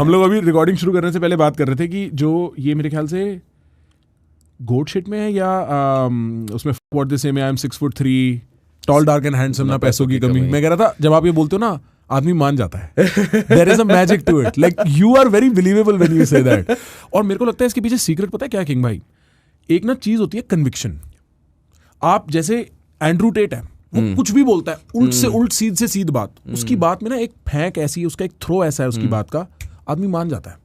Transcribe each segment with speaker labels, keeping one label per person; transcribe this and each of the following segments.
Speaker 1: हम लोग अभी रिकॉर्डिंग शुरू करने से पहले बात कर रहे थे कि जो ये मेरे ख्याल से गोट शिट में है या उसमें व्हाट दे से में I am 6'3" tall dark and handsome, ना पैसों की कमी। मैं कह रहा था जब आप ये बोलते हो ना आदमी मान जाता है, there is a magic to it, like you are very believable when you say that. और मेरे को लगता है इसके पीछे सीक्रेट पता है क्या किंग भाई, एक ना चीज होती है कन्विक्शन। आप जैसे एंड्रू टेट है, वो कुछ भी बोलता है, उल्ट से उल्ट, सीध से सीध बात, उसकी बात में ना एक फेंक ऐसी है, उसका एक थ्रो ऐसा है उसकी बात का, आदमी मान जाता है।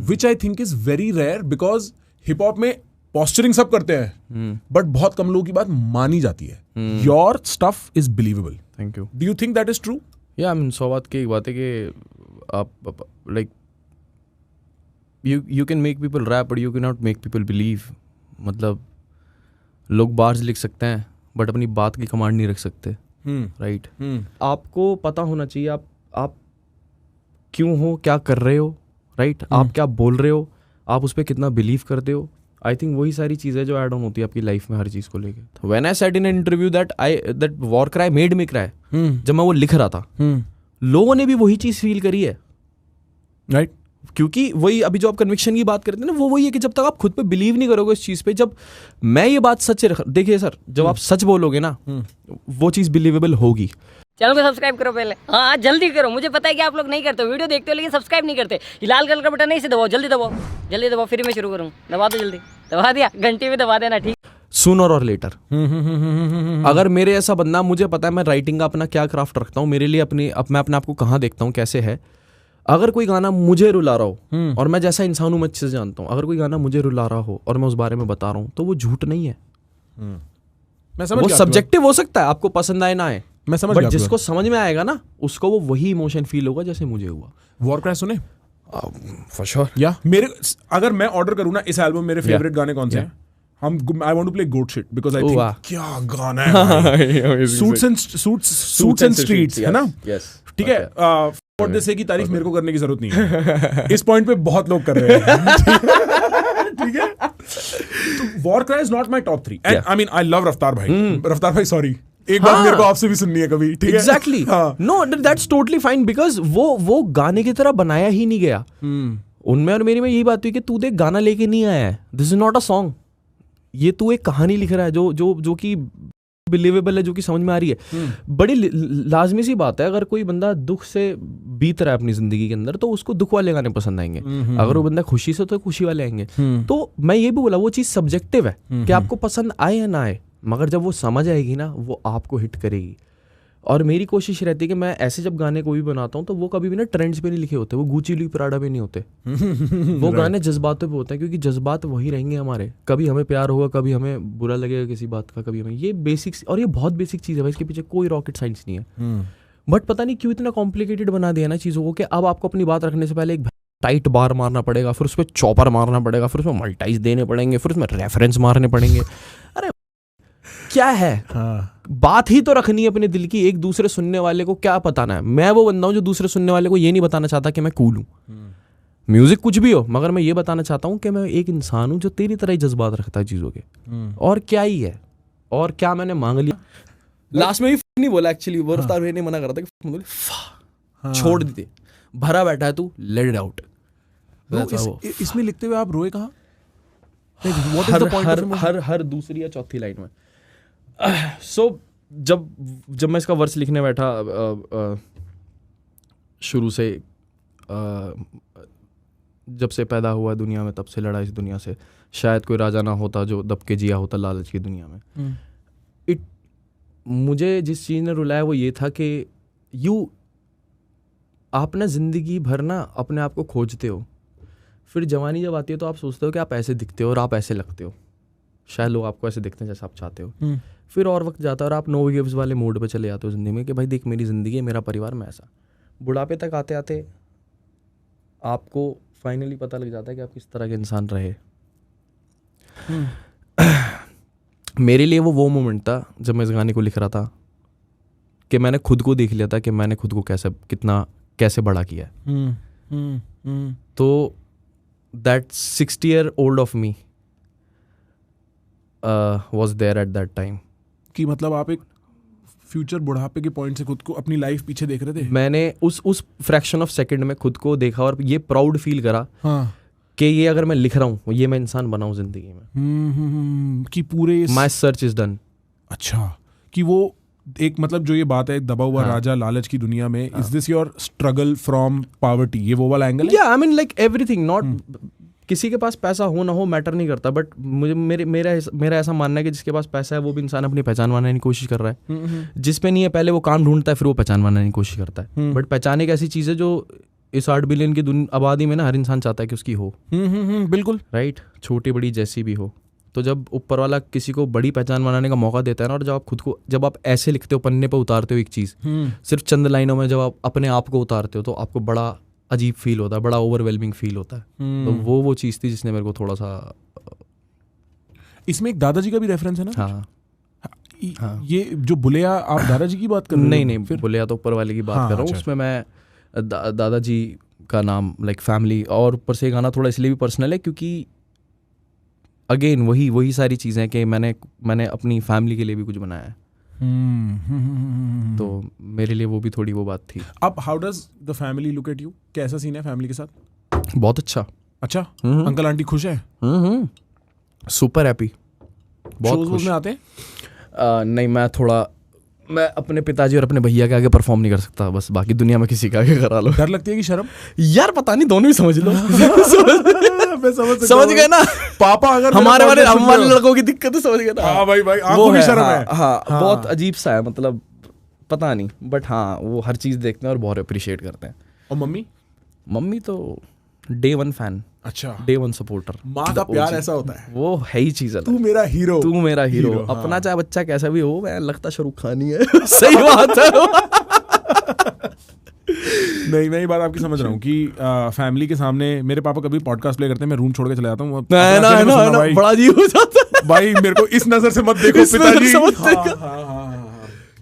Speaker 1: Which I think is very rare, because hip hop में पोस्चरिंग सब करते हैं बट बहुत कम लोगों की बात मानी जाती है। Your stuff is believable.
Speaker 2: Thank you.
Speaker 1: Do you think that is true?
Speaker 2: या आई मीन 100 बात की एक बात है कि आप like you can make people rap but you can not make people believe. मतलब लोग बार्स लिख सकते हैं बट अपनी बात की कमांड नहीं रख सकते, राइट? आपको पता होना चाहिए आप क्यों हो, क्या कर रहे हो, राइट? आप क्या बोल रहे हो, आप उस पर कितना बिलीव करते हो। आई थिंक वही सारी चीज़ें जो ऐड ऑन होती है आपकी लाइफ में हर चीज़ को लेके। When I said in an interview that war cry made me cry, जब मैं वो लिख रहा था लोगों ने भी वही चीज़ फील करी है, राइट? क्योंकि वही अभी जो आप कन्विक्शन की बात करते हैं ना, वो वही है कि जब तक आप खुद पे बिलीव नहीं करोगे इस चीज़ पे, जब मैं ये बात सच देखिए सर, जब आप सच बोलोगे ना वो चीज़ बिलीवेबल होगी।
Speaker 3: चैनल को सब्सक्राइब करो पहले, हाँ जल्दी करो। मुझे पता है कि आप लोग नहीं करते, वीडियो देखते हो लेकिन सब्सक्राइब नहीं करते। ये लाल कलर का बटन नहीं से दबाओ, जल्दी दबाओ, फिर मैं शुरू करूँ। दबा दो जल्दी, दबा दिया, घंटी भी दबा देना, ठीक?
Speaker 2: सूनर और लेटर अगर मेरे ऐसा बंदा, मुझे पता है मैं राइटिंग का अपना क्या क्राफ्ट रखता हूँ, मेरे लिए मैं अपने आप को कहाँ देखता हूँ, कैसे है। अगर कोई गाना मुझे रुला रहा हो और मैं जैसा इंसान हूँ मैं अच्छे से जानता हूँ, अगर कोई गाना मुझे रुला रहा हो और मैं उस बारे में बता रहा हूँ तो वो झूठ नहीं है। वो सब्जेक्टिव हो सकता है, आपको पसंद आए ना आए, मैं समझ गया, बट जिसको समझ में आएगा ना उसको वो वही इमोशन फील होगा जैसे मुझे हुआ।
Speaker 1: वॉर क्राई सुने?
Speaker 2: For sure. या
Speaker 1: मेरे अगर मैं ऑर्डर करूँ ना इस एल्बम, मेरे फेवरेट गाने कौन से हैं? I want to play goat shit because I think क्या गाना है। सूट्स एंड स्ट्रीट्स है ना? ठीक है। व्हाट दे से की तारीफ मेरे को करने की जरूरत नहीं है, इस पॉइंट पे बहुत लोग कर रहे हैं। ठीक है। तो war cry is not my top 3 and I mean I love रफ्तार भाई, सॉरी एक बात मेरे को आपसे भी सुननी है कभी, ठीक है?
Speaker 2: Exactly. No, that's totally fine, because वो गाने की तरह बनाया ही नहीं गया। उनमें और मेरी में यही बात हुई कि तू देख गाना लेके नहीं आया है, this is not a song, ये तू एक कहानी लिख रहा है जो कि बिलीवेबल है, जो कि समझ में आ रही है। बड़ी लाजमी सी बात है, अगर कोई बंदा दुख से बीत रहा है अपनी जिंदगी के अंदर तो उसको दुख वाले गाने पसंद आएंगे, अगर वो बंदा खुशी से तो खुशी वाले आएंगे। तो मैं ये भी बोला वो चीज़ सब्जेक्टिव है कि आपको पसंद आए या ना आए, मगर जब वो समझ आएगी ना वो आपको हिट करेगी। और मेरी कोशिश रहती है कि मैं ऐसे जब गाने को भी बनाता हूँ तो वो कभी भी ना ट्रेंड्स पे नहीं लिखे होते, वो गुची लुई पराडा पे नहीं होते। वो गाने जज्बातों पे होते हैं, क्योंकि जज्बात वही रहेंगे हमारे। कभी हमें प्यार होगा, कभी हमें बुरा लगेगा किसी बात का, कभी हमें, ये बेसिक्स, और ये बहुत बेसिक चीज़ है भाई, इसके पीछे कोई रॉकेट साइंस नहीं है। बट पता नहीं क्यों इतना कॉम्प्लिकेटेड बना दिया ना चीज़ों को कि अब आपको अपनी बात रखने से पहले एक टाइट बार मारना पड़ेगा, फिर उस पर चॉपर मारना पड़ेगा, फिर उसमें मल्टाइज देने पड़ेंगे, फिर उसमें रेफरेंस मारने पड़ेंगे। अरे क्या है? बात ही तो रखनी है अपने दिल की, एक दूसरे सुनने वाले को क्या बताना है। मैं वो बंदा हूं जो दूसरे सुनने वाले को ये नहीं बताना चाहता कि मैं कूल हूं, म्यूजिक कुछ भी हो, मगर मैं ये बताना चाहता हूं कि मैं एक इंसान हूं जो तेरी तरह ही जज्बात रखता है चीजों के। और क्या ही है, और क्या मैंने मांग लिया। लास्ट में भी नहीं बोला एक्चुअली, वो रफ्तार भाई ने मना करा था कि छोड़ देते, भरा बैठा है तू, लेट इट आउट।
Speaker 1: इसमें लिखते हुए आप रोए कहाँ?
Speaker 2: हर दूसरी या चौथी लाइन में। सो जब मैं इसका वर्स लिखने बैठा, शुरू से जब से पैदा हुआ दुनिया में तब से लड़ा इस दुनिया से, शायद कोई राजा ना होता जो दब के जिया होता लालच की दुनिया में। मुझे जिस चीज़ ने रुलाया वो ये था कि आप ना जिंदगी भर ना अपने आप को खोजते हो, फिर जवानी जब आती है तो आप सोचते हो कि आप ऐसे दिखते हो और आप ऐसे लगते हो, शायद लोग आपको ऐसे दिखते हैं जैसा आप चाहते हो। फिर और वक्त जाता है और आप नो गिव्स वाले मोड पे चले जाते हो जिंदगी में कि भाई देख मेरी ज़िंदगी है, मेरा परिवार, मैं ऐसा। बुढ़ापे तक आते आते आपको फाइनली पता लग जाता है कि आप किस तरह के इंसान रहे। मेरे लिए वो मोमेंट था जब मैं इस गाने को लिख रहा था कि मैंने खुद को देख लिया था कि मैंने खुद को कैसे बड़ा किया है। तो that 60-year-old of me was there at that time.
Speaker 1: कि मतलब आप एक फ्यूचर बुढ़ापे के पॉइंट से खुद को अपनी लाइफ पीछे देख रहे थे?
Speaker 2: मैंने उस फ्रैक्शन ऑफ सेकंड में खुद को देखा और ये प्राउड फील करा
Speaker 1: हाँ
Speaker 2: कि ये अगर मैं लिख रहा हूँ ये मैं इंसान बनाऊँ जिंदगी में,
Speaker 1: कि पूरे
Speaker 2: माई सर्च इज डन।
Speaker 1: अच्छा, कि वो एक मतलब जो ये बात है दबा हुआ राजा लालच की दुनिया में, is this your struggle from poverty, ये वो वाला एंगल है?
Speaker 2: या I mean like everything, not किसी के पास पैसा हो ना हो मैटर नहीं करता, बट मुझे मेरा ऐसा मानना है कि जिसके पास पैसा है वो भी इंसान अपनी पहचान बनाने की कोशिश कर रहा है। जिस पे नहीं है पहले वो काम ढूंढता है, फिर वो पहचान बनाने की कोशिश करता है। बट पहचान एक ऐसी चीज है जो इस 8 बिलियन की आबादी में ना हर इंसान चाहता है कि उसकी हो।
Speaker 1: बिल्कुल
Speaker 2: राइट, छोटी बड़ी जैसी भी हो। तो जब ऊपर वाला किसी को बड़ी पहचान बनाने का मौका देता है ना, और जब आप खुद को, जब आप ऐसे लिखते हो, पन्ने पे उतारते हो एक चीज़ सिर्फ चंद लाइनों में, जब आप अपने आप को उतारते हो तो आपको बड़ा अजीब फील होता है, बड़ा ओवरवेलमिंग फील होता है। तो वो चीज़ थी जिसने मेरे को थोड़ा सा।
Speaker 1: इसमें एक दादाजी का भी रेफरेंस है ना?
Speaker 2: हाँ,
Speaker 1: ये जो बुलेया, आप दादाजी की बात कर रहे हो?
Speaker 2: नहीं, बुलेया तो ऊपर वाले की बात कर रहा हूँ। उसमें मैं दादाजी का नाम लाइक फैमिली, और ऊपर से गाना थोड़ा इसलिए भी पर्सनल है क्योंकि अगेन वही सारी चीज़ें कि मैंने अपनी फैमिली के लिए भी कुछ बनाया है। तो मेरे लिए वो भी थोड़ी वो बात थी।
Speaker 1: अब how does the family look at you? कैसा सीन है फैमिली के साथ?
Speaker 2: बहुत अच्छा।
Speaker 1: अच्छा, अंकल आंटी खुश है?
Speaker 2: सुपर हैप्पी, बहुत
Speaker 1: खुश में आते हैं?
Speaker 2: नहीं, मैं अपने पिताजी और अपने भैया के आगे परफॉर्म नहीं कर सकता, बस बाकी दुनिया में किसी के आगे करा लो।
Speaker 1: डर लगती है कि शर्म?
Speaker 2: यार पता नहीं, दोनों ही समझ लो। समझ गए ना
Speaker 1: पापा? अगर
Speaker 2: हमारे वाले लड़कों की दिक्कत है, समझ गए ना?
Speaker 1: हाँ भाई आंखों की शर्म है।
Speaker 2: हाँ, बहुत अजीब सा है, मतलब पता नहीं, बट हाँ वो हर चीज देखते हैं और बहुत अप्रिशिएट करते हैं।
Speaker 1: और मम्मी
Speaker 2: तो डे 1 फैन।
Speaker 1: अच्छा,
Speaker 2: डे 1 सपोर्टर।
Speaker 1: माँ का प्यार ऐसा होता है,
Speaker 2: वो है ही चीज।
Speaker 1: तू मेरा हीरो।
Speaker 2: अपना चाहे बच्चा कैसा भी हो, मैं लगता शाहरुख खान ही है। सही बात है।
Speaker 1: नहीं, मैं ये बात आपकी समझ रहा हूँ कि फैमिली के सामने मेरे पापा कभी पॉडकास्ट प्ले करते हैं, मैं रूम छोड़ के चला जाता हूँ।
Speaker 2: बड़ा अजीब हो जाता है
Speaker 1: भाई, मेरे को इस नजर से मत देखो पिताजी।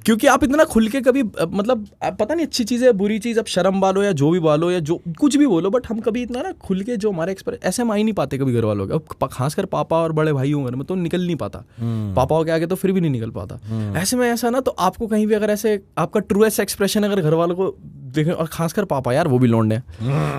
Speaker 2: क्योंकि आप इतना खुल के कभी, मतलब पता नहीं अच्छी चीज़ है बुरी चीज़, अब शर्म वालो या जो भी वालो या जो कुछ भी बोलो, बट हम कभी इतना ना खुल के जो हमारे एक्सप्रेस ऐसे हम आ ही नहीं पाते कभी घर वालों के। अब खासकर पापा और बड़े भाई होंगे में तो निकल नहीं पाता, पापाओं के आगे तो फिर भी नहीं निकल पाता। ऐसे में ऐसा ना, तो आपको कहीं भी अगर ऐसे आपका ट्रूएस्ट एक्सप्रेशन अगर घर वालों को देखें, और खासकर पापा, यार वो भी लौंडे,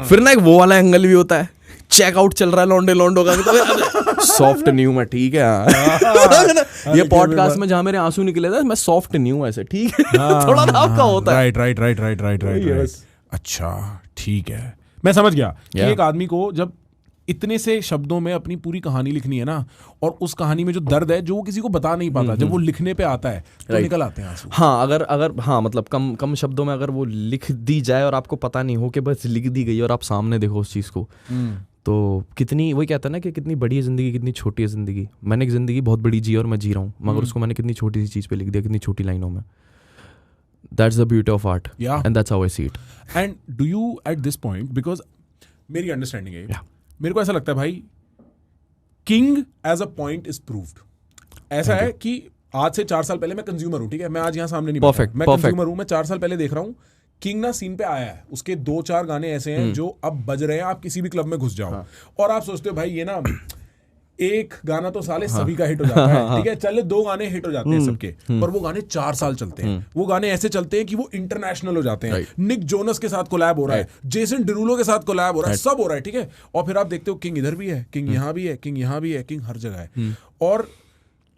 Speaker 2: फिर ना एक वो वाला एंगल भी होता है, चेकआउट चल रहा है लौंडो का, तो सॉफ्ट न्यू में, ठीक है। ये पॉडकास्ट में जहाँ मेरे आंसू निकले थे, मैं सॉफ्ट न्यू ऐसे, ठीक है। थोड़ा ना आपका होता है।
Speaker 1: राइट। अच्छा, ठीक है, मैं समझ गया कि एक आदमी को जब इतने से शब्दों में अपनी पूरी कहानी लिखनी है ना, और उस कहानी में जो दर्द है जो वो किसी को बता नहीं पाता, जब वो लिखने पे आता है तो निकल आते हैं आंसू।
Speaker 2: हाँ, अगर हाँ, मतलब कम शब्दों में अगर वो लिख दी जाए और आपको पता नहीं हो कि बस लिख दी गई और आप सामने देखो उस चीज़ को, तो कितनी, वही कहता है ना कि कितनी बड़ी है ज़िंदगी, कितनी छोटी है ज़िंदगी। मैंने एक ज़िंदगी बहुत बड़ी जी और मैं जी रहा हूँ, मगर उसको मैंने कितनी छोटी सी चीज़ पे लिख दिया, कितनी छोटी लाइनों में। That's the beauty of art, and that's how I see it.
Speaker 1: And do you at this point, because मेरी अंडरस्टैंडिंग है, मेरे को ऐसा लगता है भाई, king as a point is proved. ऐसा है कि आज से 4 साल पहले, मैं कंज्यूमर हूँ, ठीक है, मैं आज यहाँ सामने नहीं बैठा, मैं कंज्यूमर हूँ, मैं 4 साल पहले देख रहा हूँ, किंग ना सीन पे आया है, उसके 2-4 गाने ऐसे हैं जो अब बज रहे हैं, आप किसी भी क्लब में घुस जाओ, और आप सोचते हो भाई ये ना एक गाना तो साले सभी का हिट हो जाता है, ठीक है, चले 2 गाने हिट हो जाते हैं सबके, पर वो गाने 4 साल चलते हैं। वो गाने ऐसे चलते हैं कि वो इंटरनेशनल हो जाते हैं। निक जोनस के साथ कोलैब हो रहा है, जेसन डिरूलो के साथ कोलैब हो रहा है, सब हो रहा है, ठीक है, और फिर आप देखते हो किंग इधर भी है, किंग यहाँ भी है, किंग यहाँ भी है, किंग हर जगह है। और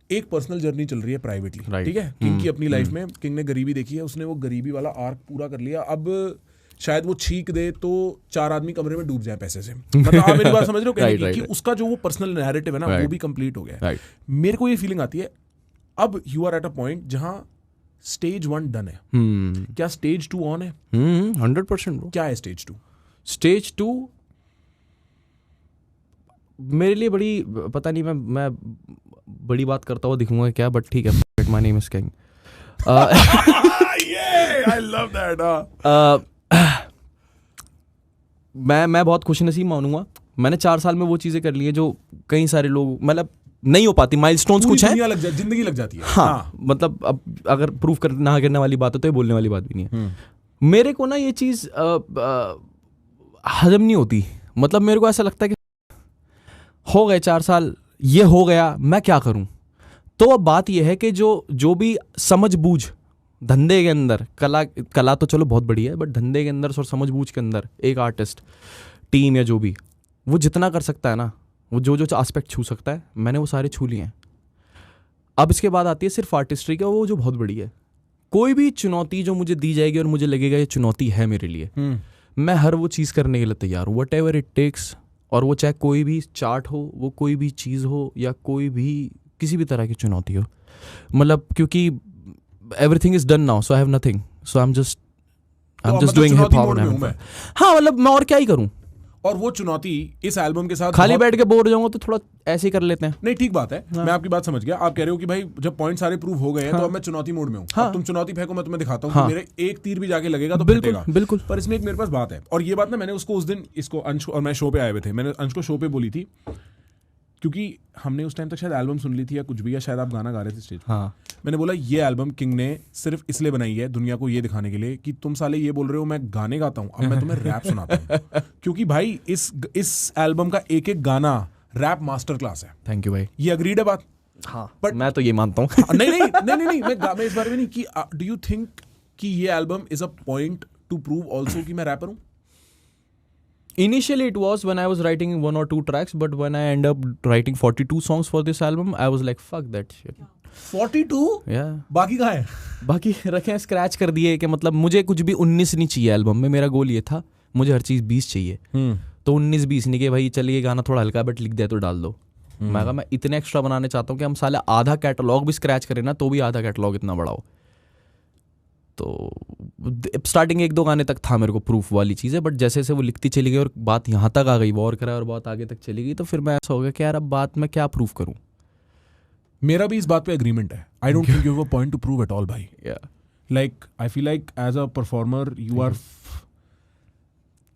Speaker 1: एक पर्सनल जर्नी चल रही है प्राइवेटली, ठीक है, किंग की अपनी लाइफ में, किंग ने गरीबी देखी है, उसने वो गरीबी वाला आर्क पूरा कर लिया। अब शायद वो छींक दे तो 4 आदमी कमरे में डूब जाए पैसे से, मतलब आप मेरी बात समझ रहे हो कहने की, कि उसका जो वो पर्सनल नैरेटिव है ना, वो भी कंप्लीट हो गया। मेरे को ये फीलिंग आती है अब you are at a point जहां स्टेज 1 डन है, क्या स्टेज 2 ऑन है?
Speaker 2: 100%।
Speaker 1: क्या है स्टेज 2?
Speaker 2: स्टेज 2 मेरे लिए बड़ी, पता नहीं, मैं बड़ी बात करता हुआ दिखूंगा क्या, बट ठीक है, my name is king.
Speaker 1: I love that.
Speaker 2: मैं बहुत खुशनसीब मानूंगा, मैंने 4 साल में वो चीज़ें कर ली है जो कई सारे लोग, मतलब नहीं हो पाती, माइलस्टोन्स कुछ हैं,
Speaker 1: जिंदगी लग जाती है।
Speaker 2: हाँ, मतलब अब अगर प्रूफ करना करने वाली बात है तो ये बोलने वाली बात भी नहीं है। मेरे को ना ये चीज़ हजम नहीं होती, मतलब मेरे को ऐसा लगता है कि हो गए 4 साल, ये हो गया, मैं क्या करूं? तो अब बात यह है कि जो भी समझ बूझ धंधे के अंदर कला तो चलो बहुत बढ़िया है, बट धंधे के अंदर और समझ बूझ के अंदर एक आर्टिस्ट, टीम या जो भी, वो जितना कर सकता है ना, वो जो जो एस्पेक्ट छू सकता है, मैंने वो सारे छू लिए हैं। अब इसके बाद आती है सिर्फ आर्टिस्ट्री का, वो जो बहुत बड़ी है। कोई भी चुनौती जो मुझे दी जाएगी और मुझे लगेगा ये चुनौती है मेरे लिए, मैं हर वो चीज़ करने के लिए तैयार हूँ, वट एवर इट टेक्स। और वो चाहे कोई भी चार्ट हो, वो कोई भी चीज़ हो, या कोई भी किसी भी तरह की चुनौती हो, मतलब क्योंकि everything is done now, so I have nothing, so I am just doing hip hop. हाँ, मतलब मैं और क्या ही करूँ।
Speaker 1: और वो चुनौती इस एल्बम के साथ
Speaker 2: खाली बैठ के बोर हो जाऊंगा तो थोड़ा ऐसे ही कर लेते हैं।
Speaker 1: नहीं, ठीक बात है। हाँ। मैं आपकी बात समझ गया। आप कह रहे हो कि भाई जब पॉइंट सारे प्रूव हो गए हैं, तो अब मैं चुनौती मोड में हूँ। अब तुम चुनौती फेंको, मैं तुम्हें दिखाता हूँ कि मेरे एक तीर भी जाके लगेगा तो फटेगा।
Speaker 2: बिल्कुल।
Speaker 1: पर इसमें एक मेरे पास बात है, और ये बात ना मैंने उसको उस दिन, इसको अंश और मैं शो पे आए हुए थे, मैंने अंश को शो पे बोली थी, क्योंकि हमने उस टाइम तक शायद एल्बम सुन ली थी या कुछ भी, या शायद आप गाना गा रहे थे स्टेज पे। हाँ। मैंने बोला ये एल्बम किंग ने सिर्फ इसलिए बनाई है दुनिया को ये दिखाने के लिए कि तुम साले ये बोल रहे हो मैं गाने गाता हूँ, अब मैं तुम्हें रैप सुनाता हूँ। क्योंकि भाई इस एल्बम का एक एक गाना रैप मास्टर क्लास है।
Speaker 2: थैंक यू भाई।
Speaker 1: ये अग्रीड है बात?
Speaker 2: हाँ, बट मैं तो ये मानता हूँ।
Speaker 1: नहीं, मैं इस बारे में नहीं कि डू यू थिंक कि ये album is a point to prove also कि मैं रैपर हूँ?
Speaker 2: Initially it was when I was writing 1 or 2 tracks, but when I end up writing 42 songs for this album, I was like fuck that shit.
Speaker 1: 42?
Speaker 2: Yeah.
Speaker 1: बाकी कहाँ है?
Speaker 2: बाकी रखे scratch कर दिए कि मतलब मुझे कुछ भी 19 नहीं चाहिए एल्बम में। मेरा गोल ये था, मुझे हर चीज़ 20 चाहिए। तो 19-20 नहीं कि भाई चलिए गाना थोड़ा हल्का बट लिख दिया तो डाल दो। मैं कहा मैं इतने एक्स्ट्रा बनाने चाहता हूँ कि हम साले आधा कैटलॉग भी स्क्रैच करें ना, तो भी आधा कैटलॉग इतना बड़ा हो। तो स्टार्टिंग 1-2 गाने तक था मेरे को प्रूफ वाली चीज़ है, बट जैसे जैसे वो लिखती चली गई और बात यहाँ तक आ गई, वॉर करा और बहुत आगे तक चली गई, तो फिर मैं ऐसा हो गया कि यार अब बात मैं क्या प्रूफ करूँ।
Speaker 1: मेरा भी इस बात पे एग्रीमेंट है। I don't think you have a point to prove at all भाई। Like I feel like as a performer you are,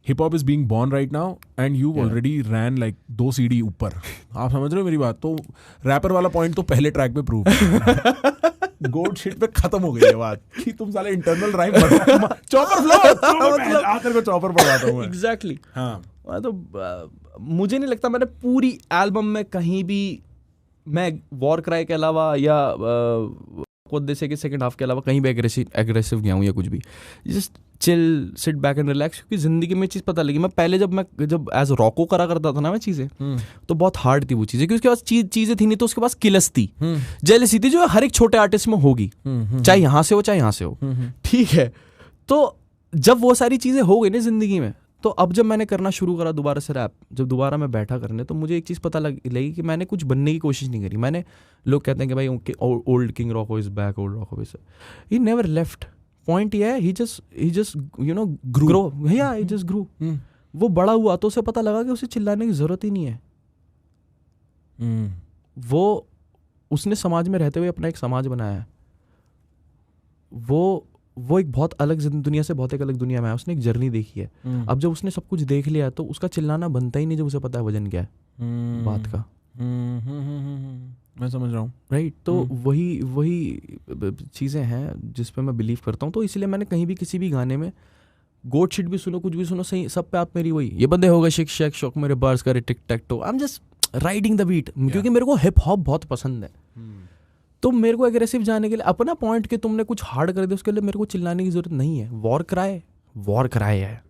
Speaker 1: hip hop is being born right now and you already ran like 2 सीढ़ी ऊपर। आप समझ रहे हो मेरी बात? तो रैपर वाला पॉइंट तो पहले ट्रैक पे प्रूव गोड शिट पे खत्म हो गई है बात कि तुम साले इंटरनल राइम चॉपर फ्लो आकर को चॉपर पढ़वाता हूं मैं।
Speaker 2: एग्जैक्टली।
Speaker 1: हाँ,
Speaker 2: तो मुझे नहीं लगता मैंने पूरी एल्बम में कहीं भी मैं वॉर क्राई के अलावा या कोदेसे के सेकंड हाफ के अलावा कहीं भी एग्रेसिव गया हूँ या कुछ भी। Just chill, sit back and relax. क्योंकि जिंदगी में चीज़ पता लगी, मैं पहले जब एज रॉको करा करता था ना मैं चीज़ें, तो बहुत हार्ड थी वो चीज़ें, क्योंकि उसके पास चीज़ें थी नहीं, तो उसके पास किलस थी, जेलसी थी, जो हर एक छोटे आर्टिस्ट में होगी, चाहे यहाँ से हो चाहे यहाँ से हो। ठीक है, तो जब वो सारी चीज़ें हो गई ना जिंदगी में, तो अब जब मैंने करना शुरू करा दोबारा से रैप, जब दोबारा मैं बैठा करने, तो मुझे एक चीज़ पता लगी कि मैंने कुछ बनने की कोशिश नहीं करी। मैंने, लोग कहते हैं कि भाई old king Roku is back, old Roku is, he never left. Point ये है, he just you know grow, yeah, he just grew। वो बड़ा हुआ तो उसे पता लगा कि उसे चिल्लाने की जरूरत ही नहीं है। वो उसने समाज में रहते हुए अपना एक समाज बनाया है। वो एक बहुत अलग दुनिया से बहुत एक अलग दुनिया में है। उसने एक जर्नी देखी है। अब जब उसने सब कुछ देख लिया तो उसका चिल्लाना बनता ही नहीं जब उसे पता है वजन क्या है बात का।
Speaker 1: मैं समझ रहा हूँ,
Speaker 2: राइट। तो वही चीज़ें हैं जिस पे मैं बिलीव करता हूँ। तो इसलिए मैंने कहीं भी किसी भी गाने में गोट शिट भी सुनो, कुछ भी सुनो, सही सब पे आप मेरी वही, ये बंदे हो गए शिक शैक शौक मेरे बार्स करे tic tac toe, I am just riding the beat, क्योंकि मेरे को हिप हॉप बहुत पसंद है। तो मेरे को एग्रेसिव जाने के लिए अपना पॉइंट कि तुमने कुछ हार्ड कर दिया उसके लिए मेरे को चिल्लाने की जरूरत नहीं है। वॉर कराए है,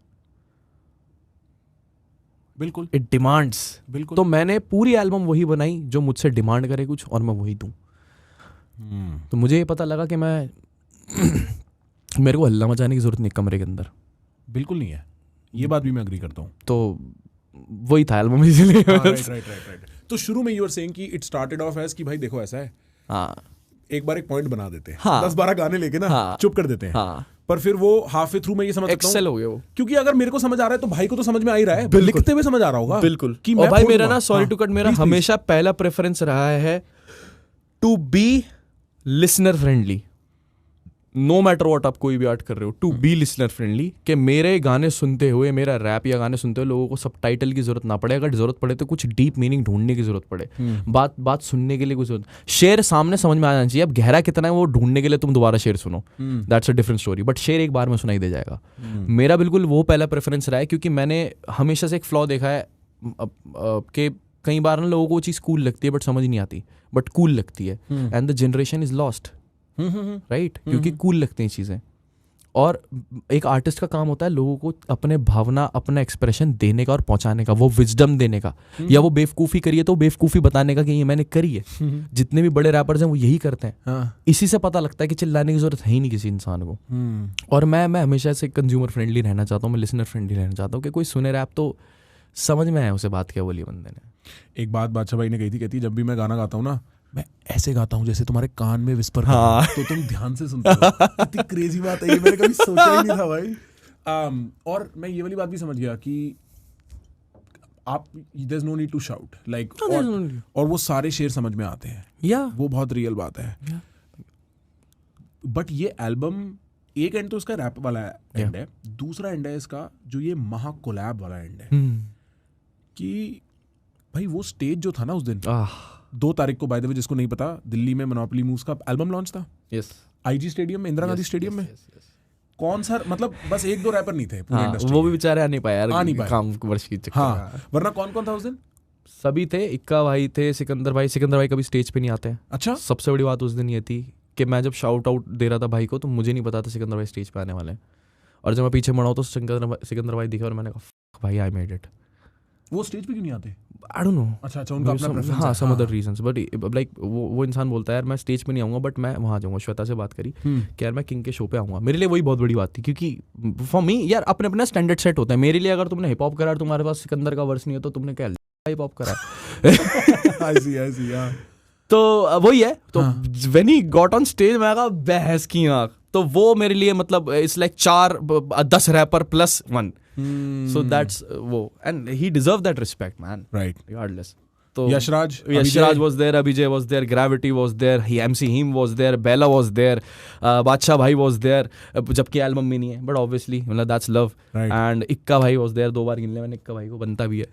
Speaker 1: बिल्कुल,
Speaker 2: इट डिमांड्स,
Speaker 1: बिल्कुल।
Speaker 2: तो मैंने पूरी एल्बम वही बनाई जो मुझसे डिमांड करे कुछ, और मैं वही दूं। तो मुझे ये पता लगा कि मैं मेरे को हल्ला मचाने की जरूरत नहीं कमरे के अंदर,
Speaker 1: बिल्कुल नहीं है। ये बात भी मैं एग्री करता हूँ।
Speaker 2: तो वही था एल्बम इसलिए।
Speaker 1: राइट। तो शुरू में यू आर सेइंग कि इट स्टार्टेड ऑफ एज कि भाई देखो ऐसा है,
Speaker 2: हाँ,
Speaker 1: एक बार एक पॉइंट बना देते हैं,
Speaker 2: हाँ,
Speaker 1: 10-12 गाने लेके ना, हाँ, चुप कर देते हैं,
Speaker 2: हाँ,
Speaker 1: पर फिर वो हाफ वे थ्रू में ये समझ सकता
Speaker 2: एक्सेल हो गया वो,
Speaker 1: क्योंकि अगर मेरे को समझ आ रहा है तो भाई को तो समझ में आ ही रहा है, लिखते हुए समझ आ रहा होगा।
Speaker 2: बिल्कुल।
Speaker 1: कि
Speaker 2: और भाई मेरा ना, सॉरी टू कट, मेरा हमेशा पहला प्रेफरेंस रहा है to be listener friendly, no matter what आप कोई भी आर्ट कर रहे हो, टू बी लिसनर फ्रेंडली, कि मेरे गाने सुनते हुए, मेरा रैप या गाने सुनते हुए लोगों को सबटाइटल की जरूरत ना पड़े, अगर जरूरत पड़े तो कुछ डीप मीनिंग ढूंढने की जरूरत पड़े, बात सुनने के लिए कुछ जरूरत, शेर सामने समझ में आ जाना चाहिए। अब गहरा कितना है वो ढूंढने के लिए तुम दोबारा शेर सुनो, that's a different story, but शेर एक बार में सुनाई दे जाएगा। मेरा बिल्कुल वो पहला प्रेफरेंस रहा है, क्योंकि मैंने हमेशा से एक फ्लॉ देखा है कि कई बार ना लोगों को वो चीज़ कूल लगती है बट समझ नहीं आती, बट कूल लगती है, and the generation is lost right, क्योंकि कूल लगती हैं चीज़ें। और एक आर्टिस्ट का काम होता है लोगों को अपने भावना, अपना एक्सप्रेशन देने का और पहुंचाने का, वो विजडम देने का, या वो बेवकूफ़ी करिए तो बेवकूफ़ी बताने का कि ये मैंने करी है। जितने भी बड़े रैपर्स हैं वो यही करते हैं। इसी से पता लगता है कि चिल्लाने की जरूरत है ही नहीं किसी इंसान को। और मैं हमेशा से कंज्यूमर फ्रेंडली रहना चाहता हूँ, मैं लिसनर फ्रेंडली रहना चाहता हूँ कि कोई सुने रैप तो समझ में आए उसे बात क्या बोली बंदे ने।
Speaker 1: एक बात बादशाह भाई ने कही थी, कहती जब भी मैं गाना गाता हूँ ना, मैं ऐसे गाता हूँ जैसे तुम्हारे कान में विस्पर तो तुम ध्यान से सुनते हो। इतनी क्रेजी बात है ये, मैंने कभी सोचा ही नहीं था भाई। और मैं ये वाली बात भी समझ गया कि आप there is no need to shout like, और वो सारे शेर समझ में आते हैं, वो बहुत रियल बात है। बट ये एल्बम, एक एंड तो उसका रैप वाला एंड है, दूसरा एंड है इसका जो ये महा कोलैब वाला एंड है। कि भाई वो स्टेज जो था ना उस दिन, 2 तारीख को, बाय द वे जिसको नहीं पता, दिल्ली में मोनोपोली मूव्स का एल्बम लॉन्च था। आईजी स्टेडियम में, इंदिरा गांधी स्टेडियम में। कौन सा, मतलब बस 1-2 रैपर नहीं थे पूरी इंडस्ट्री,
Speaker 2: वो भी बेचारे आ नहीं पाए यार,
Speaker 1: काम
Speaker 2: वर्ष की चक्कर।
Speaker 1: हाँ, वरना कौन कौन था उस दिन?
Speaker 2: सभी थे, इक्का भाई थे, सिकंदर भाई कभी स्टेज पे नहीं आते हैं।
Speaker 1: अच्छा।
Speaker 2: सबसे बड़ी बात उस दिन ये थी कि मैं जब शाउट आउट दे रहा था भाई को तो मुझे नहीं पता था सिकंदर भाई स्टेज पे आने वाले हैं। और जब मैं पीछे मुड़ा तो सिकंदर भाई दिखे और मैंने कहा भाई आई मेड इट।
Speaker 1: वो स्टेज पे क्यों नहीं आते?
Speaker 2: I don't know.
Speaker 1: अच्छा, उनका अपना प्रेफरेंस है।
Speaker 2: Some other reasons, but like वो इंसान बोलता है यार मैं स्टेज पे नहीं आऊंगा बट मैं वहाँ जाऊंगा। श्वेता से बात करी कि यार मैं किंग के शो पे आऊंगा। मेरे लिए वही बहुत बड़ी बात थी, क्योंकि फॉर मी यार अपने अपना स्टैंडर्ड सेट होता है। मेरे लिए अगर तुमने हिप हॉप करा, तुम्हारे पास सिकंदर का वर्स नहीं है तो तुमने क्या हिप हॉप करा? तो वही है। तो when he got on stage मैं कहा बहस की आंख, तो वो मेरे लिए मतलब it's like 4-10 rapper plus 1। So that's वो, and he deserved that respect, man. Right. Regardless. So
Speaker 1: Yashraj
Speaker 2: was there, Abhijay was there, Gravity was there, MC Him was there, Bella was there, Badshah Bhai was there, जबकि album में नहीं है, but obviously मतलब that's love. Right. And इक्का भाई was there, 2 बार गिन लिया मैंने इक्का भाई को, बनता भी है।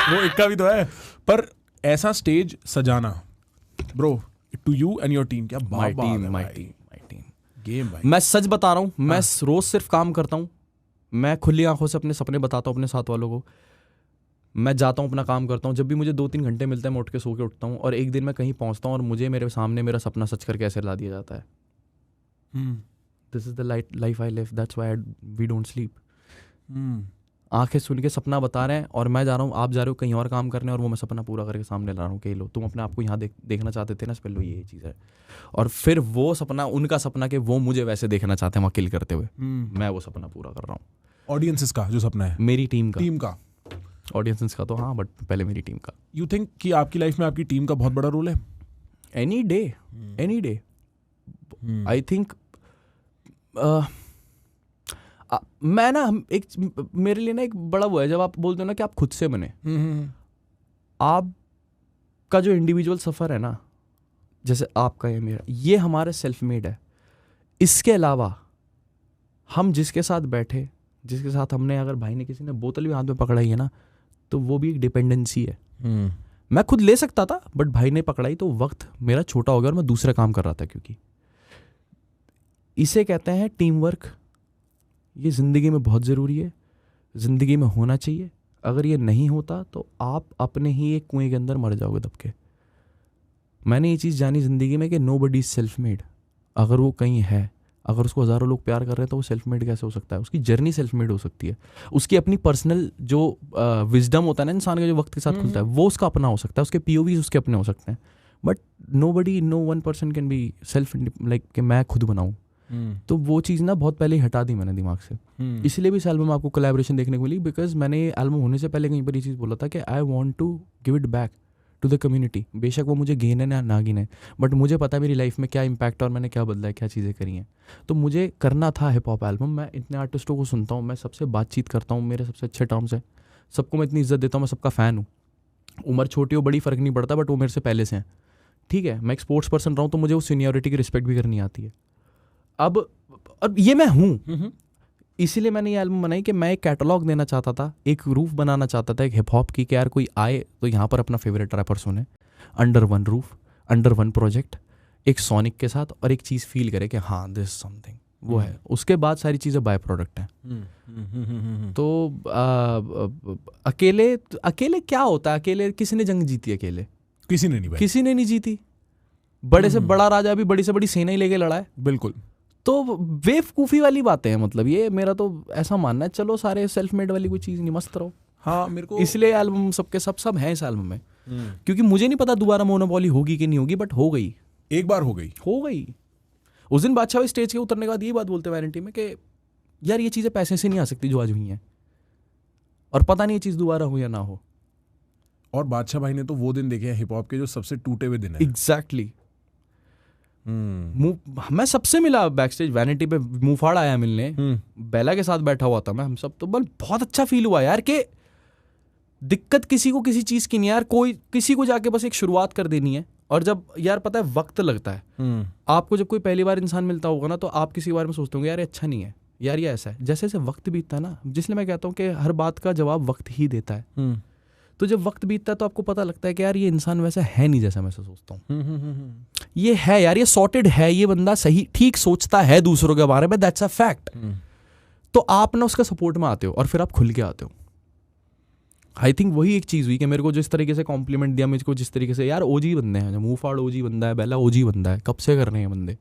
Speaker 1: वो इक्का भी तो है, पर ऐसा स्टेज सजाना, bro, to you and your team, क्या बात है? My team. Game भाई।
Speaker 2: मैं सच बता रहा हूँ, मैं रोज सिर्फ काम करता हूँ, मैं खुली आंखों से अपने सपने बताता हूँ अपने साथ वालों को। मैं जाता हूँ अपना काम करता हूँ, जब भी मुझे 2-3 घंटे मिलता है मैं उठ के सो के उठता हूँ, और एक दिन मैं कहीं पहुँचता हूँ और मुझे मेरे सामने मेरा सपना सच करके ऐसे ला दिया जाता है। This is the life I live, that's why we don't sleep. आंखें सुन के सपना बता रहे हैं और मैं जा रहा हूँ, आप जा रहे हो कहीं और काम करने, और वो मैं सपना पूरा करके सामने ला रहा हूँ कि लो तुम अपने आप को यहाँ देखना चाहते थे ना, इस पर लो ये चीज़ है। और फिर वो सपना, उनका सपना कि वो मुझे वैसे देखना चाहते हैं वहाँ किल करते हुए, मैं वो सपना पूरा कर रहा हूँ।
Speaker 1: ऑडियंसेस का जो सपना है,
Speaker 2: मेरी टीम का ऑडियंसेस का तो हाँ, बट पहले मेरी टीम का।
Speaker 1: यू थिंक कि आपकी लाइफ में आपकी टीम का बहुत बड़ा रोल है?
Speaker 2: Any day I think. मैं ना एक, मेरे लिए ना एक बड़ा वो है जब आप बोलते हो ना कि आप खुद से बने। आपका जो इंडिविजुअल सफ़र है ना, जैसे आपका या मेरा, ये हमारा सेल्फ मेड है। इसके अलावा हम जिसके साथ बैठे, जिसके साथ हमने, अगर भाई ने किसी ने बोतल भी हाथ में पकड़ाई है ना, तो वो भी एक डिपेंडेंसी है। मैं खुद ले सकता था बट भाई ने पकड़ाई तो वक्त मेरा छोटा हो गया और मैं दूसरा काम कर रहा था। क्योंकि इसे कहते हैं टीम वर्क। ये ज़िंदगी में बहुत ज़रूरी है, ज़िंदगी में होना चाहिए। अगर ये नहीं होता तो आप अपने ही एक कुएं के अंदर मर जाओगे दब के। मैंने ये चीज़ जानी ज़िंदगी में कि नोबडी इज़ सेल्फ मेड। अगर वो कहीं है, अगर उसको हज़ारों लोग प्यार कर रहे हैं तो वो सेल्फ मेड कैसे हो सकता है? उसकी जर्नी सेल्फ मेड हो सकती है। उसकी अपनी पर्सनल जो विजडम होता है ना इंसान का, जो वक्त के साथ खुलता है, वो उसका अपना हो सकता है। उसके POVs उसके अपने हो सकते हैं, but no one person can be self, like कि मैं खुद बनाऊँ। तो वो चीज़ ना बहुत पहले ही हटा दी मैंने दिमाग से। इसलिए भी इस एल्बम में आपको कोलैबोरेशन देखने को मिली, बिकॉज मैंने एल्बम होने से पहले कहीं पर ये चीज़ बोला था कि I want to give it back to the community. बेशक वो मुझे गेन है ना गिने, बट मुझे पता है मेरी लाइफ में क्या इम्पैक्ट और मैंने क्या बदला है, क्या चीज़ें करी हैं। तो मुझे करना था हिप हॉप एल्बम। मैं इतने आर्टिस्टों को सुनता हूँ, मैं सबसे बातचीत करता हूँ, मेरे सबसे अच्छे टर्म्स हैं, सबको मैं इतनी इज्जत देता हूँ, मैं सबका फ़ैन हूँ। उम्र छोटी हो बड़ी फ़र्क नहीं पड़ता, बट वो मेरे से पहले से हैं। ठीक है, मैं एक स्पोर्ट्स पर्सन रहा हूँ तो मुझे उस सीनियरिटी की रिस्पेक्ट भी करनी आती है। अब ये मैं हूँ, इसीलिए मैंने ये एल्बम बनाई कि मैं एक कैटलॉग देना चाहता था, एक रूफ बनाना चाहता था एक हिप हॉप की, कि यार कोई आए तो यहाँ पर अपना फेवरेट रैपर सुने, under one roof, under one project, एक सोनिक के साथ, और एक चीज़ फील करे कि हाँ दिस समथिंग वो है। उसके बाद सारी चीज़ें बाय प्रोडक्ट हैं। तो अकेले क्या होता है? अकेले किसी ने जंग जीती? अकेले
Speaker 1: किसी ने नहीं भाई,
Speaker 2: किसी ने नहीं जीती। बड़े से बड़ा राजा भी बड़ी से बड़ी सेना ही लेके लड़ा है।
Speaker 1: बिल्कुल।
Speaker 2: तो बेवकूफ़ी वाली बातें हैं, मतलब ये मेरा तो ऐसा मानना है। चलो सारे सेल्फ मेड वाली कोई चीज़ नहीं, मस्त रहो।
Speaker 1: हाँ मेरे को
Speaker 2: इसलिए एल्बम सबके सब हैं इस एल्बम में, क्योंकि मुझे नहीं पता दोबारा मोनोपोली होगी कि नहीं होगी, बट हो गई,
Speaker 1: एक बार हो गई।
Speaker 2: उस दिन बादशाह भाई स्टेज के उतरने के बाद ये बात बोलते वैनिटी में कि यार ये चीज़ें पैसे से नहीं आ सकती जो आज हुई हैं, और पता नहीं ये चीज़ दोबारा हो या ना हो।
Speaker 1: और बादशाह भाई ने तो वो दिन देखे हैं हिप हॉप के जो सबसे टूटे हुए दिन है।
Speaker 2: एग्जैक्टली। मैं सबसे मिला बैक स्टेज, वैनिटी पे मुफाड़ आया मिलने, बेला के साथ बैठा हुआ था मैं, हम सब तो बहुत अच्छा फील हुआ यार कि दिक्कत किसी को किसी चीज़ की नहीं यार, कोई किसी को जाके बस एक शुरुआत कर देनी है। और जब यार पता है वक्त लगता है आपको, जब कोई पहली बार इंसान मिलता होगा ना तो आप किसी बारे में सोचते होंगे यार ये अच्छा नहीं है, यार ये ऐसा है। जैसे जैसे वक्त बीतता है ना, जिसलिए मैं कहता हूँ कि हर बात का जवाब वक्त ही देता है। तो जब वक्त बीतता है तो आपको पता लगता है कि यार ये इंसान वैसा है नहीं जैसा मैं सोचता हूँ। ये है यार, ये सॉर्टेड है, ये बंदा सही ठीक सोचता है दूसरों के बारे में, दैट्स अ फैक्ट। तो आप ना उसका सपोर्ट में आते हो और फिर आप खुल के आते हो। आई थिंक वही एक चीज़ हुई कि मेरे को जिस तरीके से कॉम्प्लीमेंट दिया, मुझको जिस तरीके से यार ओजी बंदे हैं, मुंहफाड़ ओजी बंदा है, बेला ओजी बंदा है, कब से कर रहे हैं बंदे,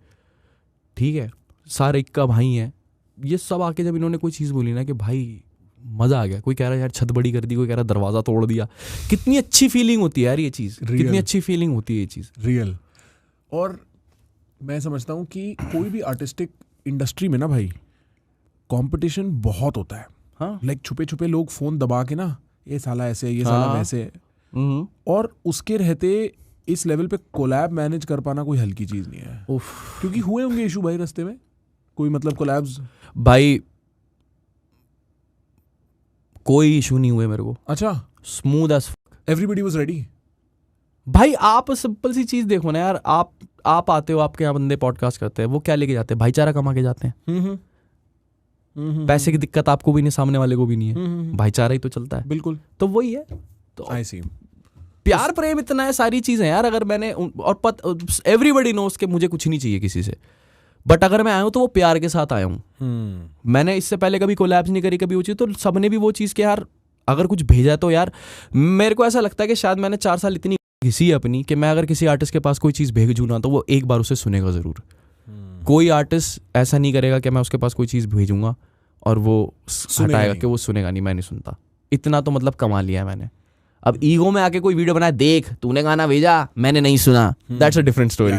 Speaker 2: ठीक है, सारे इक्का भाई हैं, ये सब आके जब इन्होंने कोई चीज़ बोली ना कि भाई मज़ा आ गया, कोई कह रहा है यार छत बड़ी कर दी, कोई कह रहा है दरवाज़ा तोड़ दिया, कितनी अच्छी फीलिंग होती है यार ये चीज़, कितनी अच्छी फीलिंग होती है ये चीज़,
Speaker 1: रियल। और मैं समझता हूँ कि कोई भी आर्टिस्टिक इंडस्ट्री में ना भाई कंपटीशन बहुत होता है।
Speaker 2: हाँ,
Speaker 1: लाइक छुपे छुपे लोग फ़ोन दबा के ना, ये साला ऐसे, ये साला वैसे, और उसके रहते इस लेवल पे कोलैब मैनेज कर पाना कोई हल्की चीज़ नहीं है। क्योंकि हुए होंगे इशू भाई रास्ते में कोई, मतलब कोलैब्स
Speaker 2: भाई कोई इशू नहीं हुए मेरे को।
Speaker 1: अच्छा,
Speaker 2: smooth as
Speaker 1: everybody was ready.
Speaker 2: भाई आप सिंपल सी चीज देखो ना यार, आप आते हो, आपके यहाँ बंदे पॉडकास्ट करते हैं, वो क्या लेके जाते हैं, भाईचारा कमा के जाते हैं। पैसे की दिक्कत आपको भी नहीं, सामने वाले को भी नहीं है, भाईचारा ही तो चलता है।
Speaker 1: बिल्कुल,
Speaker 2: तो वही है। तो
Speaker 1: आई सी,
Speaker 2: प्यार प्रेम इतना है, सारी चीजें यार। अगर मैंने और एवरीबडी नोस के मुझे कुछ नहीं चाहिए किसी से, बट अगर मैं आया हूँ तो वो प्यार के साथ आया हूँ। मैंने इससे पहले कभी कोलैब्स नहीं करी, कभी वो चीज़, तो सबने भी वो चीज़ कि यार अगर कुछ भेजा है तो यार, मेरे को ऐसा लगता है कि शायद मैंने 4 साल इतनी घिसी है अपनी कि मैं अगर किसी आर्टिस्ट के पास कोई चीज़ भेजूँ ना तो वो एक बार उसे सुनेगा ज़रूर। कोई आर्टिस्ट ऐसा नहीं करेगा कि मैं उसके पास कोई चीज़ भेजूंगा और वो हटाएगा कि वो सुनेगा नहीं, मैं नहीं सुनता। इतना तो मतलब कमा लिया है मैंने। अब ईगो में आके कोई वीडियो बनाया, देख तूने गाना भेजा मैंने नहीं सुना, that's a different story,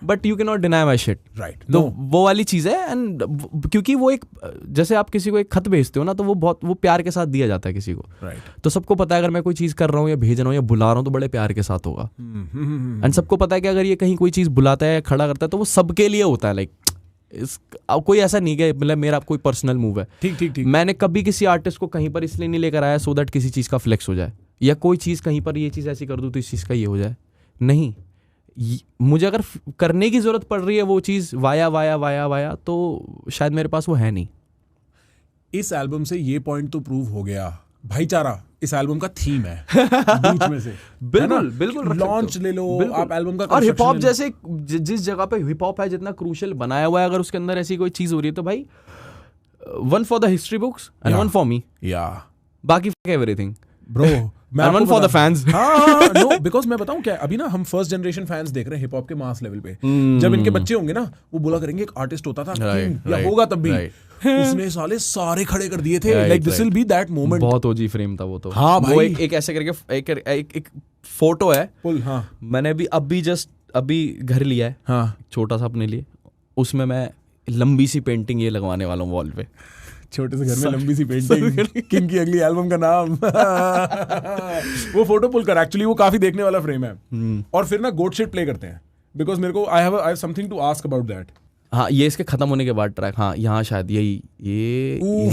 Speaker 2: but you can not deny my shit, right. तो वो वाली चीज़ है। एंड क्योंकि वो एक, जैसे आप किसी को एक खत भेजते हो ना तो वो प्यार के साथ दिया जाता है किसी को, राइट। तो सबको पता है अगर मैं कोई चीज़ कर रहा हूँ या भेज रहा हूँ या बुला रहा हूँ तो बड़े प्यार के साथ होगा। एंड सबको पता है कि अगर ये कहीं कोई चीज़ बुलाता है या खड़ा करता है तो वो सबके लिए होता है। लाइक कोई ऐसा नहीं है मतलब मेरा कोई पर्सनल मूव है, ठीक। मैंने कभी किसी आर्टिस्ट को कहीं पर इसलिए नहीं लेकर आया सो दैट किसी चीज़ का फ्लेक्स हो जाए, या कोई चीज़ कहीं पर ये चीज़ ऐसी कर दूँ तो इस चीज़ का ये हो जाए। नहीं, मुझे अगर करने की जरूरत पड़ रही है वो चीज़ वाया तो शायद मेरे पास वो है नहीं।
Speaker 1: इस एल्बम से ये पॉइंट तो प्रूव हो गया, भाईचारा इस एल्बम का थीम है बीच में से। बिल्कुल लॉन्च ले लो आप एल्बम का।
Speaker 2: और हिप हॉप जैसे जिस जगह पे हिप हॉप है जितना क्रूशियल बनाया हुआ है, अगर उसके अंदर ऐसी कोई चीज हो रही है तो भाई one for the history books and one for me, या बाकी everything bro, one for the fans.
Speaker 1: No, because मैं बताऊं क्या, अभी ना हम फर्स्ट जनरेशन फैंस देख रहे हैं हिप हॉप के मास लेवल पे। जब इनके बच्चे होंगे ना वो बोला करेंगे एक आर्टिस्ट होता था या होगा तब भी, उसने सारे खड़े कर दिए थे, like this will be that moment.
Speaker 2: बहुत ओजी फ्रेम था वो तो।
Speaker 1: हाँ भाई,
Speaker 2: वो एक ऐसे करके एक फोटो है,
Speaker 1: हाँ
Speaker 2: मैंने अभी घर लिया है, हाँ छोटा सा अपने लिए, उसमें मैं लंबी सी पेंटिंग ये लगवाने वाला हूँ वॉल पे,
Speaker 1: छोटे से घर में लंबी सी पेंटिंग, किंग की अगली एल्बम का नाम। वो फोटो पुल कर, एक्चुअली वो काफी देखने वाला फ्रेम है। और फिर ना गोट शिट प्ले करते हैं, बिकॉज मेरे को I have something to ask about that.
Speaker 2: हाँ, ये इसके खत्म होने के बाद ट्रैक, हाँ यहाँ शायद यही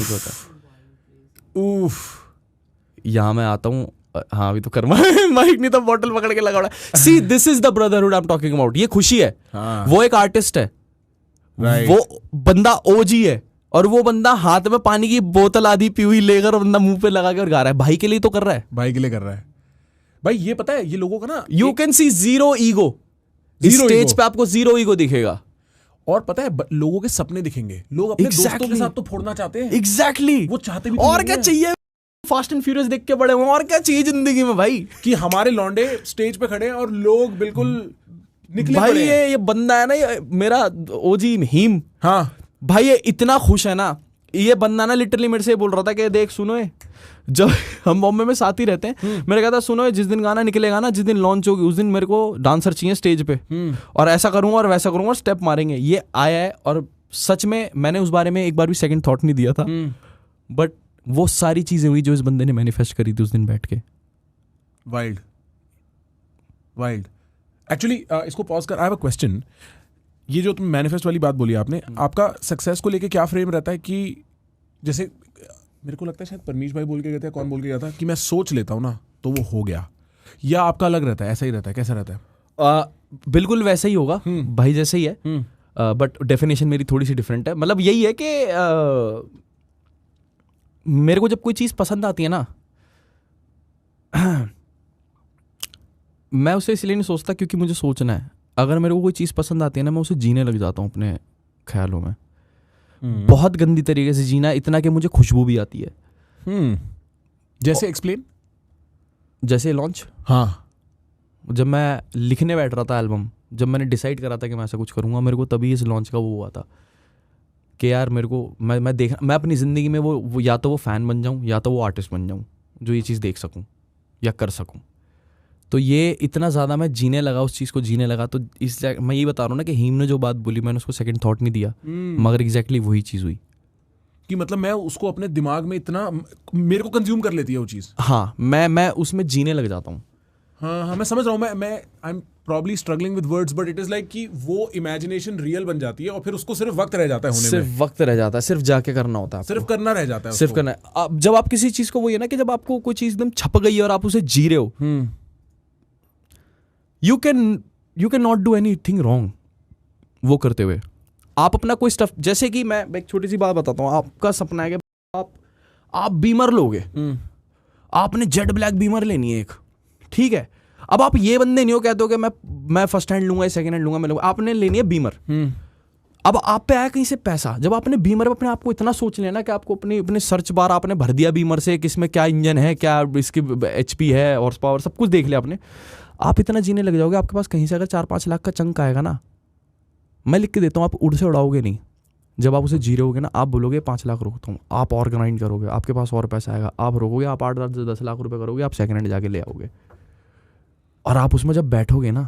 Speaker 2: होता है। यहाँ मैं आता हूँ, हाँ अभी तो कर्मा माइक नहीं तो बॉटल पकड़ के लगा। See this is the brotherhood I am talking about. ये खुशी है, वो एक आर्टिस्ट है, वो बंदा ओजी है, और वो बंदा हाथ में पानी की बोतल आधी पी हुई लेकर बंदा मुंह पे लगा के और गा रहा है। भाई के लिए तो कर रहा है,
Speaker 1: भाई के लिए कर रहा है। भाई ये पता है ये लोगों का ना,
Speaker 2: you can see zero ego, stage पे आपको जीरो ईगो दिखेगा।
Speaker 1: और पता है लोगों के सपने दिखेंगे, लोग अपने दोस्तों के साथ तो फोड़ना चाहते हैं।
Speaker 2: एग्जैक्टली,
Speaker 1: वो चाहते भी
Speaker 2: और क्या चाहिए, फास्ट एंड फ्यूरियस देख के बड़े हुए, और क्या चाहिए जिंदगी में भाई,
Speaker 1: कि हमारे लौंडे स्टेज पे खड़े और लोग बिल्कुल निकले
Speaker 2: भाई
Speaker 1: पड़े हैं।
Speaker 2: ये बंदा है ना, ये मेरा ओजी हिम,
Speaker 1: हाँ
Speaker 2: भाई ये इतना खुश है ना, ये बंदा ना लिटरली मेरे से बोल रहा था कि देख सुनो ये, जब हम बॉम्बे में साथ ही रहते हैं, मैंने कहा था सुनो ये, जिस दिन गाना निकलेगा ना, जिस दिन लॉन्च होगी, उस दिन मेरे को डांसर चाहिए स्टेज पे, और ऐसा करूंगा और वैसा करूंगा, स्टेप मारेंगे। ये आया है और सच में मैंने उस बारे में एक बार भी सेकंड थॉट नहीं दिया था, बट वो सारी चीजें हुई जो इस बंदे ने मैनिफेस्ट करी थी उस दिन बैठ के।
Speaker 1: Wild wild. एक्चुअली इसको पॉज कर, आई हैव अ क्वेश्चन। ये जो तुम मैनिफेस्ट वाली बात बोली आपने, आपका सक्सेस को लेके क्या फ्रेम रहता है? कि जैसे मेरे को लगता है शायद परमीश भाई बोल के गए थे, कौन बोल के गया था कि मैं सोच लेता हूँ ना तो वो हो गया, या आपका अलग रहता है, ऐसा ही रहता है, कैसा रहता है?
Speaker 2: बिल्कुल वैसा ही होगा भाई, जैसे ही है, बट डेफिनेशन मेरी थोड़ी सी डिफरेंट है। मतलब यही है कि मेरे को जब कोई चीज़ पसंद आती है ना, मैं उसे इसलिए नहीं सोचता क्योंकि मुझे सोचना है। अगर मेरे को कोई चीज़ पसंद आती है ना, मैं उसे जीने लग जाता हूँ अपने ख्यालों में, बहुत गंदी तरीके से जीना, इतना कि मुझे खुशबू भी आती है।
Speaker 1: जैसे एक्सप्लेन।
Speaker 2: जैसे लॉन्च,
Speaker 1: हाँ,
Speaker 2: जब मैं लिखने बैठ रहा था एल्बम, जब मैंने डिसाइड करा था कि मैं ऐसा कुछ करूँगा, मेरे को तभी इस लॉन्च का वो हुआ था कि यार मेरे को मैं अपनी ज़िंदगी में वो या तो वो फ़ैन बन जाऊँ या तो वो आर्टिस्ट बन जाऊँ जो ये चीज़ देख सकूँ या कर सकूँ। तो ये इतना ज़्यादा मैं जीने लगा, उस चीज़ को जीने लगा। तो इसलिए मैं ये बता रहा हूँ ना कि हीम ने जो बात बोली, मैंने उसको सेकंड थॉट नहीं दिया, मगर एग्जैक्टली वही चीज़ हुई
Speaker 1: कि मतलब मैं उसको अपने दिमाग में इतना, मेरे को कंज्यूम कर लेती है वो चीज़।
Speaker 2: हाँ, मैं उसमें जीने लग जाता हूँ।
Speaker 1: हाँ, मैं समझ रहा हूँ। मैं I am probably struggling with words, but it is like कि वो इमेजिनेशन रियल बन जाती है और फिर उसको सिर्फ वक्त रह जाता है होने में।
Speaker 2: सिर्फ वक्त रह जाता है, सिर्फ जाके करना होता है,
Speaker 1: सिर्फ करना रह जाता है,
Speaker 2: सिर्फ करना है। जब आप किसी चीज़ को, वो ये ना कि जब आपको कोई चीज़ एकदम छप गई है और आप उसे जी रहे हो, you can not do any thing wrong वो करते हुए। आप अपना कोई स्टफ, जैसे कि मैं एक छोटी सी बात बताता हूँ, आपका सपना है कि आप बीमर लोगे, आपने जेट ब्लैक बीमर लेनी है एक, ठीक है। अब आप ये बंदे नहीं हो कहते हो कि मैं फर्स्ट हैंड लूंगा या सेकंड हैंड लूंगा, मैं लूंगा, आपने लेनी है बीमर। अब आप पे आया कहीं से पैसा, जब आपने बीमर में अपने आप को इतना सोच लिया ना कि आपको अपने सर्च बार आपने भर दिया बीमर से कि इसमें क्या इंजन है, क्या इसकी HP है, हॉर्स पावर, सब कुछ देख लिया आपने, आप इतना जीने लग जाओगे, आपके पास कहीं से अगर 4-5 लाख का चंक आएगा ना, मैं लिख के देता हूँ, आप उड़ से उड़ाओगे नहीं। जब आप उसे जी रहे होगे ना, आप बोलोगे 5 लाख रोकता हूँ, आप और ग्राइंड करोगे, आपके पास और पैसा आएगा, आप रोकोगे, आप 8-10 लाख रुपए करोगे, आप सेकंड हैंड जाके ले आओगे, और आप उसमें जब बैठोगे ना,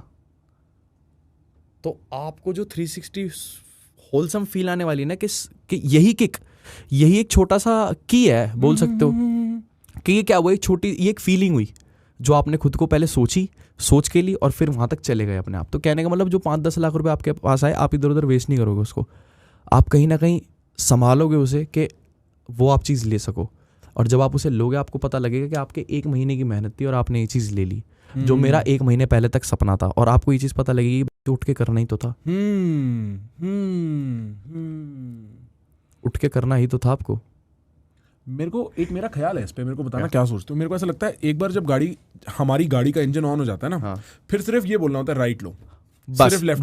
Speaker 2: तो आपको जो 360 होलसम फील आने वाली है ना, कि यही एक छोटा सा की है, बोल सकते हो कि ये क्या हुआ, ये एक फीलिंग हुई जो आपने खुद को पहले सोच के ली और फिर वहाँ तक चले गए अपने आप। तो कहने का मतलब जो 5-10 लाख रुपए आपके पास आए, आप इधर उधर वेस्ट नहीं करोगे उसको, आप कहीं ना कहीं संभालोगे उसे कि वो आप चीज़ ले सको। और जब आप उसे लोगे, आपको पता लगेगा कि आपके 1 महीने की मेहनत थी और आपने ये चीज़ ले ली, जो मेरा 1 महीने पहले तक सपना था, और आपको ये चीज़ पता लगेगी कि उठ के करना ही तो था, उठ के करना ही तो था आपको।
Speaker 1: मेरे को एक मेरा ख्याल है इस पे, मेरे को बताना क्या सोचते हो। मेरे को ऐसा लगता है एक बार जब हमारी गाड़ी का इंजन ऑन हो जाता है ना,
Speaker 2: हाँ।
Speaker 1: फिर सिर्फ ये बोलना होता है राइट लो,
Speaker 2: बस
Speaker 1: सिर्फ लेफ्ट।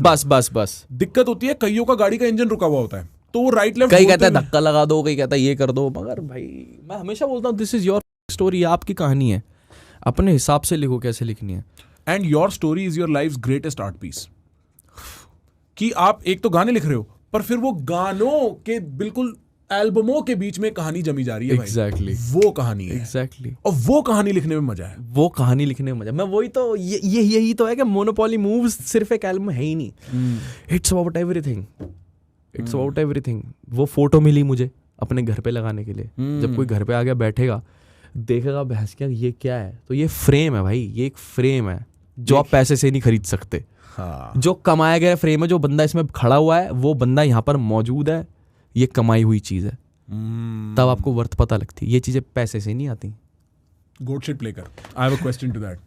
Speaker 2: बस
Speaker 1: दिक्कत होती है कईयों का गाड़ी का इंजन रुका हुआ होता है, तो वो राइट लेफ्ट
Speaker 2: कहीं कहता है धक्का लगा दो, कहीं कहता है ये कर दो। मगर भाई मैं हमेशा बोलता हूँ दिस इज योर स्टोरी, आपकी कहानी है, अपने हिसाब से लिखो कैसे लिखनी है।
Speaker 1: And your story is your life greatest art piece. कि आप एक तो गाने लिख रहे हो, पर फिर वो गानों के बिल्कुल एल्बमों के बीच में कहानी जमी जा रही है।
Speaker 2: Exactly.
Speaker 1: वो कहानी है।
Speaker 2: Exactly.
Speaker 1: और वो कहानी लिखने में मजा है।
Speaker 2: वो कहानी लिखने में मजा, मैं वही तो यही तो है कि मोनोपोली मूव्स सिर्फ एक एल्बम है ही नहीं, it's about everything, it's about everything. वो फोटो मिली मुझे अपने घर पे लगाने के लिए, जब कोई घर पे आ गया बैठेगा, देखेगा भैंस क्या ये क्या है, तो ये फ्रेम है भाई, ये एक फ्रेम है जो आप पैसे से नहीं खरीद सकते।
Speaker 1: हाँ।
Speaker 2: जो कमाया गया फ्रेम है, जो बंदा इसमें खड़ा हुआ है, वो बंदा यहाँ पर मौजूद है, ये कमाई हुई चीज है, तब आपको वर्थ पता लगती है। ये चीजें पैसे से नहीं आती।
Speaker 1: गोट शिट प्ले कर। I have a question to that.